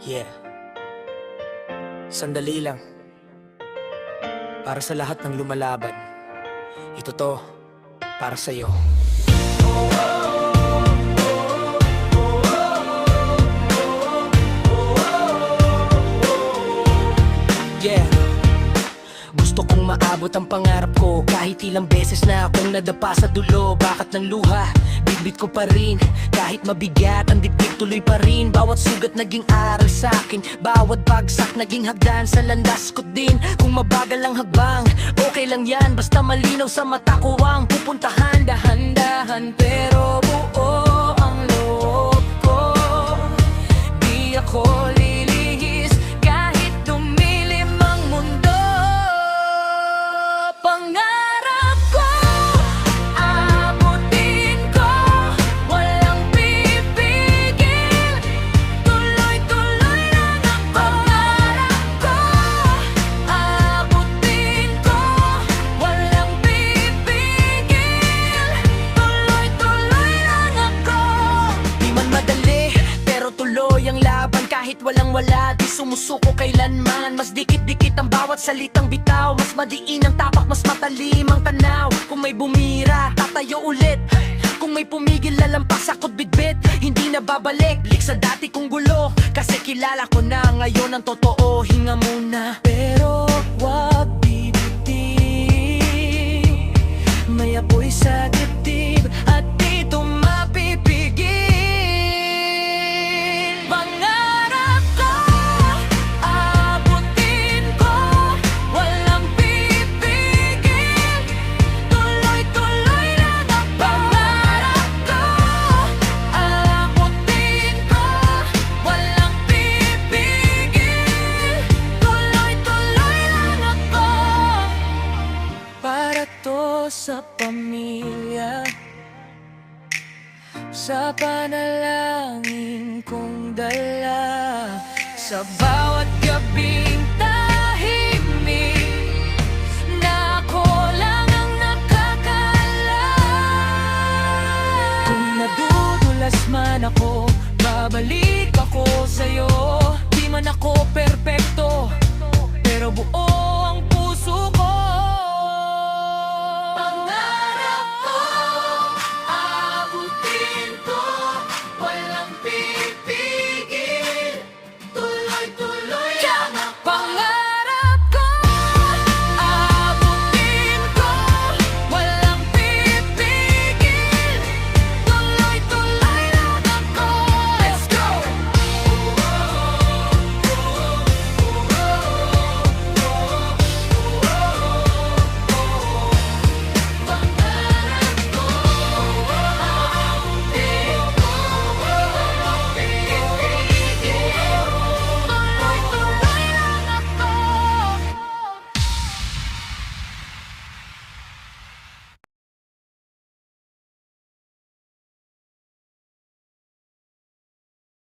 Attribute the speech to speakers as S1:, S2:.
S1: Yeah. Sandali lang. Para sa lahat ng lumalaban. Ito to, para sa'yo. Yeah. Gusto kong maabot ang pangarap ko. Kahit ilang beses na akong nadapa sa dulo. Bakat ng luha, bitbit ko pa rin. Kahit mabigat, ang dibdib tuloy pa rin. Bawat sugat naging aral sa'kin. Bawat bagsak naging hagdan sa landas ko din. Kung mabagal ang hagbang, okay lang yan. Basta malinaw sa mata ko ang pupuntahan. Dahan-dahan pero buo ang loob ko. Di ako lilihis kahit dumilim ang mundo. Pangarap ko, abutin ko, walang pipigil. Tuloy-tuloy lang ang pangarap ko. Abutin ko, walang pipigil. Tuloy-tuloy lang ako. Di man madali, pero tuloy ang laban. Kahit walang-wala, di sumusuko kailanman. Mas dikit-dikit ang bawat salitang bitaw. Mas madiin ang tapak, mas matalim ang tanaw. Kung may bumira, tatayo ulit. Kung may pumigil, lalampas ako't bitbit. Hindi na babalik, lik sa dati kong gulo. Kasi kilala ko na ngayon ang totoo. Hinga muna, pero wag bibitin. May apoy sa dibdib at dito mapipigil. Pangarap ko, abutin ko, walang pipigil. Tuloy-tuloy lang ang pangarap ko. Abutin ko, walang pipigil. Tuloy-tuloy lang ako. Para to sa pamilya, sa panalangin kong dala. Sa bawat gabing tahimik na ako lang ang nakakaalam. Kung nadudulas man ako, babalik ako sa'yo. Di man ako perfect,